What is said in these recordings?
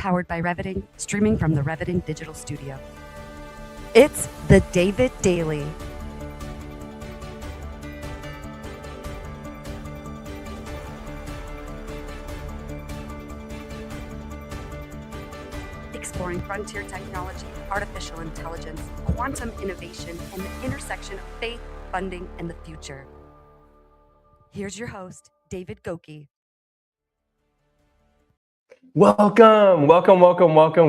powered by Reviting, streaming from the Reviting Digital Studio. It's the David Daily. Exploring frontier technology, artificial intelligence, quantum innovation, and the intersection of faith, funding, and the future. Here's your host, David Goki. Welcome.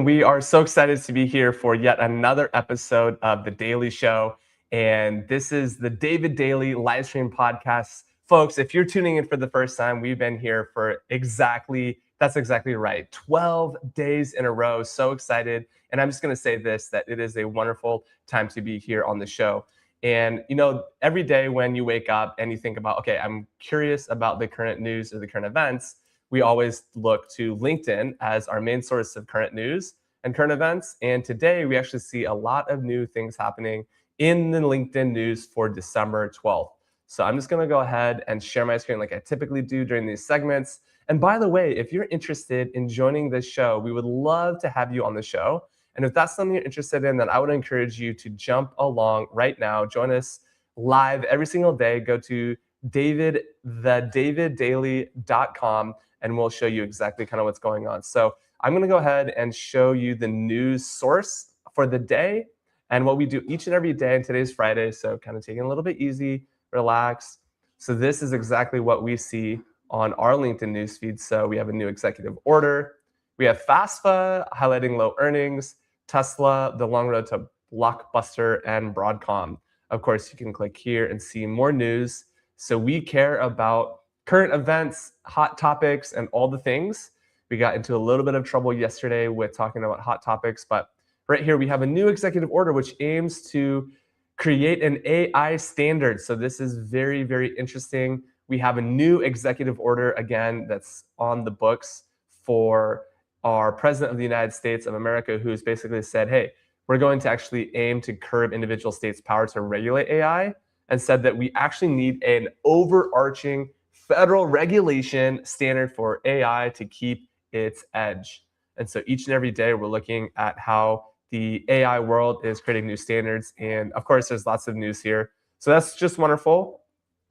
We are so excited to be here for yet another episode of The Daily Show. And this is the David Daily Livestream podcast. Folks, if you're tuning in for the first time, we've been here for that's exactly right, 12 days in a row. So excited. And I'm just going to say this, that it is a wonderful time to be here on the show. And, you know, every day when you wake up and you think about, okay, I'm curious about the current news or the current events, we always look to LinkedIn as our main source of current news and current events. And today we actually see a lot of new things happening in the LinkedIn news for December 12th. So I'm just going to go ahead and share my screen like I typically do during these segments. And by the way, if you're interested in joining this show, we would love to have you on the show. And if that's something you're interested in, then I would encourage you to jump along right now. Join us live every single day. Go to thedaviddaily.com and we'll show you exactly kind of what's going on. So I'm going to go ahead and show you the news source for the day and what we do each and every day. And today's Friday, so kind of taking it a little bit easy, relax. So this is exactly what we see on our LinkedIn newsfeed. So we have a new executive order. We have FAFSA highlighting low earnings, Tesla, the long road to Blockbuster, and Broadcom. Of course, you can click here and see more news. So we care about current events, hot topics, and all the things. We got into a little bit of trouble yesterday with talking about hot topics, but right here we have a new executive order which aims to create an AI standard. So this is very, very interesting. We have a new executive order, again, that's on the books for our President of the United States of America, who's basically said, hey, we're going to actually aim to curb individual states' power to regulate AI, and said that we actually need an overarching federal regulation standard for AI to keep its edge. And so each and every day we're looking at how the AI world is creating new standards. And of course, there's lots of news here. So that's just wonderful.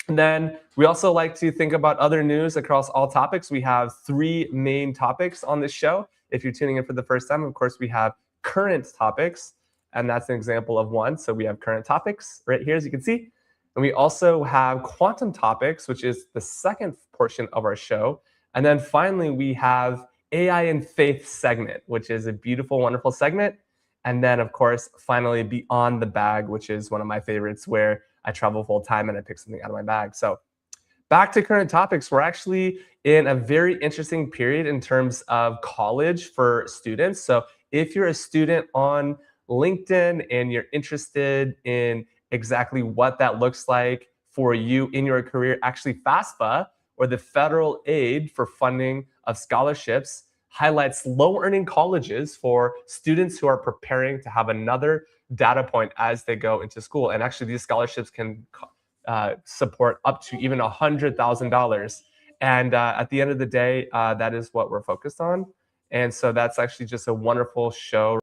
And then we also like to think about other news across all topics. We have three main topics on this show. If you're tuning in for the first time, of course, we have current topics, and that's an example of one. So we have current topics right here, as you can see. And we also have quantum topics, which is the second portion of our show. And then finally, we have AI and faith segment, which is a beautiful, wonderful segment. And then, of course, finally, Beyond the Bag, which is one of my favorites, where I travel full time and I pick something out of my bag. So back to current topics, we're actually in a very interesting period in terms of college for students. So if you're a student on LinkedIn and you're interested in exactly what that looks like for you in your career, actually FAFSA, or the federal aid for funding of scholarships, highlights low-earning colleges for students who are preparing to have another data point as they go into school. And actually these scholarships can support up to even $100,000. And at the end of the day, that is what we're focused on. And so that's actually just a wonderful show.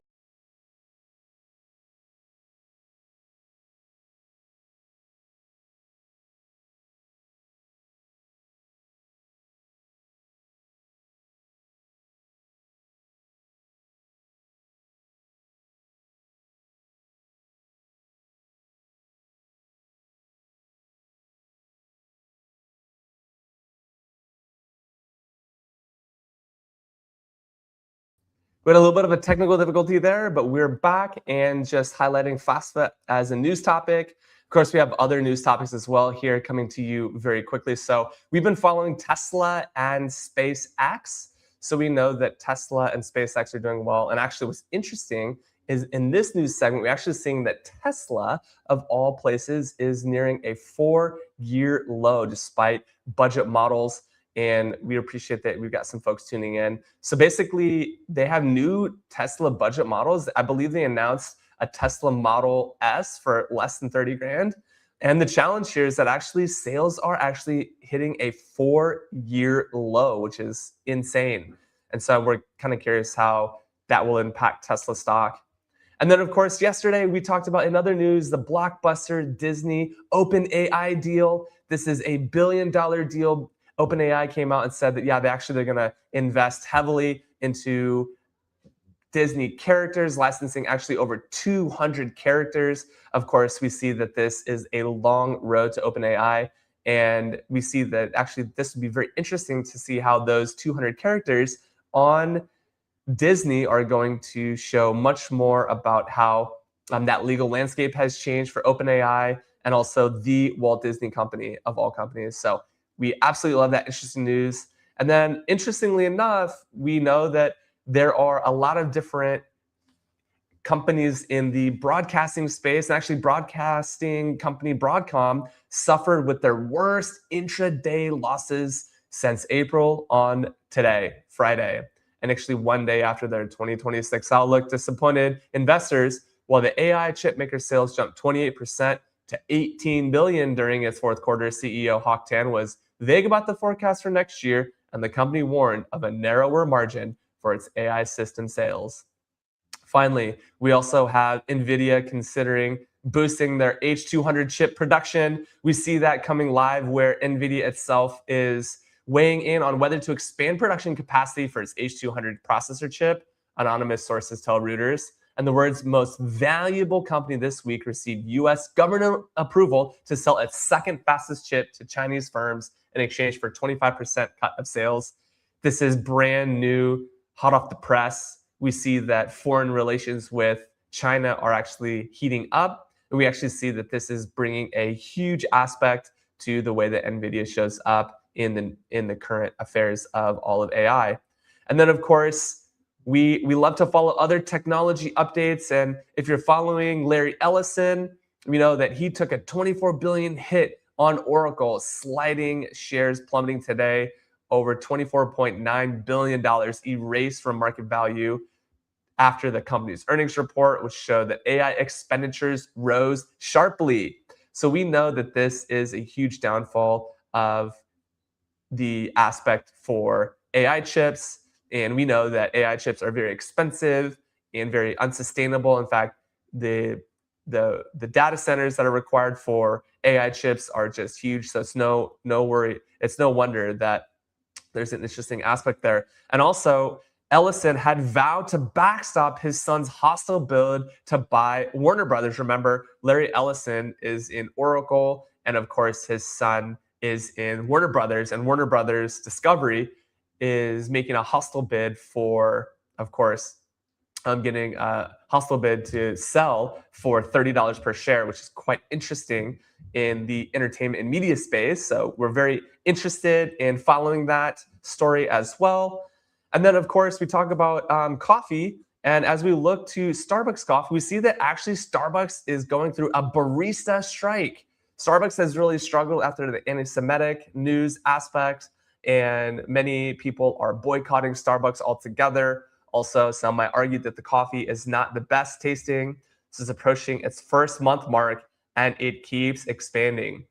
We had a little bit of a technical difficulty there, but we're back and just highlighting FAFSA as a news topic. Of course, we have other news topics as well here coming to you very quickly. So we've been following Tesla and SpaceX. So we know that Tesla and SpaceX are doing well. And actually what's interesting is in this news segment, we're actually seeing that Tesla, of all places, is nearing a 4-year low despite budget models. And we appreciate that we've got some folks tuning in. So basically, they have new Tesla budget models. I believe they announced a Tesla Model S for less than 30 grand. And the challenge here is that actually sales are actually hitting a 4-year low, which is insane. And so we're kind of curious how that will impact Tesla stock. And then, of course, yesterday we talked about in other news, the blockbuster Disney OpenAI deal. This is a $1 billion deal. OpenAI came out and said that, yeah, they're going to invest heavily into Disney characters, licensing actually over 200 characters. Of course, we see that this is a long road to OpenAI. And we see that actually this would be very interesting to see how those 200 characters on Disney are going to show much more about how that legal landscape has changed for OpenAI and also the Walt Disney Company of all companies. So we absolutely love that interesting news. And then interestingly enough, we know that there are a lot of different companies in the broadcasting space, and actually broadcasting company Broadcom suffered with their worst intraday losses since April on today, Friday. And actually one day after their 2026 outlook disappointed investors, while the AI chipmaker sales jumped 28% to 18 billion during its fourth quarter. CEO Hock Tan was vague about the forecast for next year, and the company warned of a narrower margin for its AI system sales. Finally, we also have NVIDIA considering boosting their H200 chip production. We see that coming live where NVIDIA itself is weighing in on whether to expand production capacity for its H200 processor chip. Anonymous sources tell Reuters. And the world's most valuable company this week received U.S. government approval to sell its second fastest chip to Chinese firms in exchange for 25% cut of sales. This is brand new, hot off the press. We see that foreign relations with China are actually heating up. And we actually see that this is bringing a huge aspect to the way that NVIDIA shows up in the current affairs of all of AI. And then, of course, we love to follow other technology updates. And if you're following Larry Ellison, we know that he took a 24 billion hit on Oracle, sliding shares plummeting today over $24.9 billion erased from market value after the company's earnings report, which showed that AI expenditures rose sharply. So we know that this is a huge downfall of the aspect for AI chips. And we know that AI chips are very expensive and very unsustainable. In fact, the data centers that are required for AI chips are just huge. So it's no worry. It's no wonder that there's an interesting aspect there. And also, Ellison had vowed to backstop his son's hostile bid to buy Warner Brothers. Remember, Larry Ellison is in Oracle, and of course, his son is in Warner Brothers, and Warner Brothers Discovery is making a hostile bid for, of course, getting a hostile bid to sell for $30 per share, which is quite interesting in the entertainment and media space. So we're very interested in following that story as well. And then, of course, we talk about coffee. And as we look to Starbucks coffee, we see that actually Starbucks is going through a barista strike. Starbucks has really struggled after the anti-Semitic news aspect, and many people are boycotting Starbucks altogether. Also, some might argue that the coffee is not the best tasting. This is approaching its first month mark, and it keeps expanding.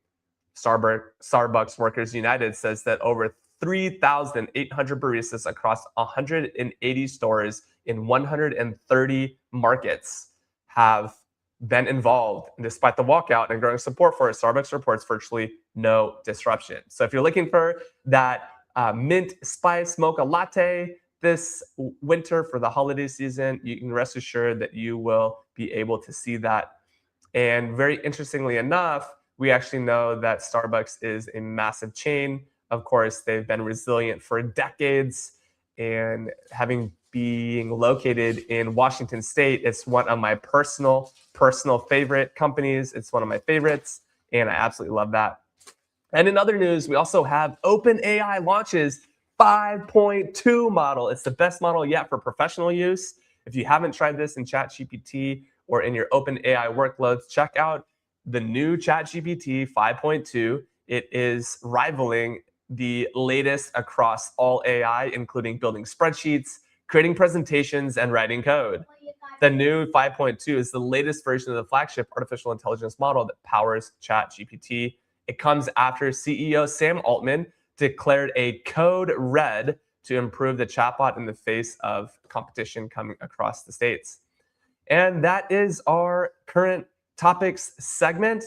Starbucks Workers United says that over 3,800 baristas across 180 stores in 130 markets have been involved. And despite the walkout and growing support for it, Starbucks reports virtually no disruption. So if you're looking for that mint spice mocha latte this winter for the holiday season, you can rest assured that you will be able to see that. And very interestingly enough, we actually know that Starbucks is a massive chain. Of course, they've been resilient for decades, and being located in Washington State, it's one of my personal favorite companies. It's one of my favorites, and I absolutely love that. And in other news, we also have OpenAI launches 5.2 model. It's the best model yet for professional use. If you haven't tried this in ChatGPT or in your OpenAI workloads, check out the new ChatGPT 5.2. It is rivaling the latest across all AI, including building spreadsheets, creating presentations, and writing code. The new 5.2 is the latest version of the flagship artificial intelligence model that powers ChatGPT. It comes after CEO Sam Altman declared a code red to improve the chatbot in the face of competition coming across the states. And that is our current topics segment.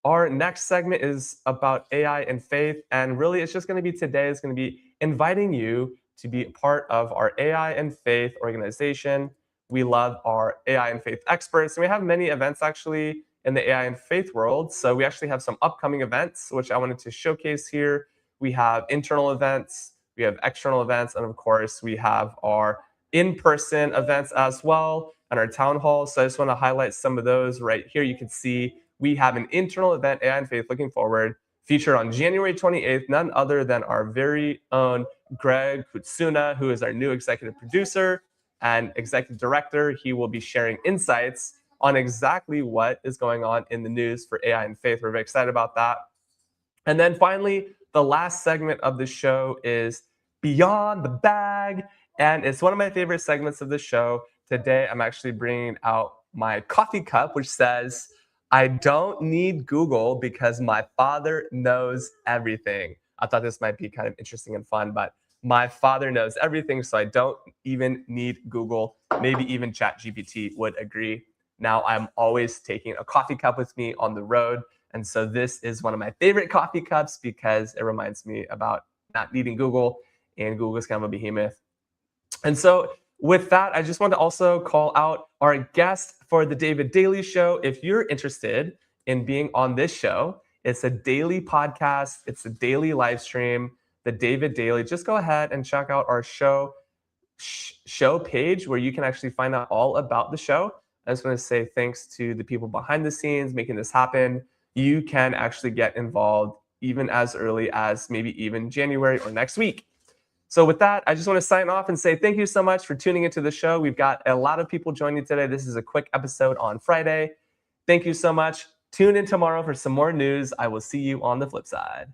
Our next segment is about AI and faith. And really, it's just going to be today, it's going to be inviting you to be a part of our AI and faith organization. We love our AI and faith experts, and we have many events actually in the AI and faith world. So we actually have some upcoming events, which I wanted to showcase here. We have internal events, we have external events, and of course, we have our in-person events as well and our town hall. So I just want to highlight some of those right here. You can see we have an internal event, AI and Faith Looking Forward, featured on January 28th, none other than our very own Greg Kutsuna, who is our new executive producer and executive director. He will be sharing insights on exactly what is going on in the news for AI and faith. We're very excited about that. And then finally, the last segment of the show is Beyond the Bag. And it's one of my favorite segments of the show. Today, I'm actually bringing out my coffee cup, which says, I don't need Google because my father knows everything. I thought this might be kind of interesting and fun, but my father knows everything, so I don't even need Google. Maybe even ChatGPT would agree. Now I'm always taking a coffee cup with me on the road. And so this is one of my favorite coffee cups because it reminds me about not needing Google, and Google is kind of a behemoth. And so with that, I just want to also call out our guest for the David Daily Show. If you're interested in being on this show, it's a daily podcast, it's a daily live stream, the David Daily. Just go ahead and check out our show page where you can actually find out all about the show. I just want to say thanks to the people behind the scenes making this happen. You can actually get involved even as early as maybe even January or next week. So with that, I just want to sign off and say thank you so much for tuning into the show. We've got a lot of people joining today. This is a quick episode on Friday. Thank you so much. Tune in tomorrow for some more news. I will see you on the flip side.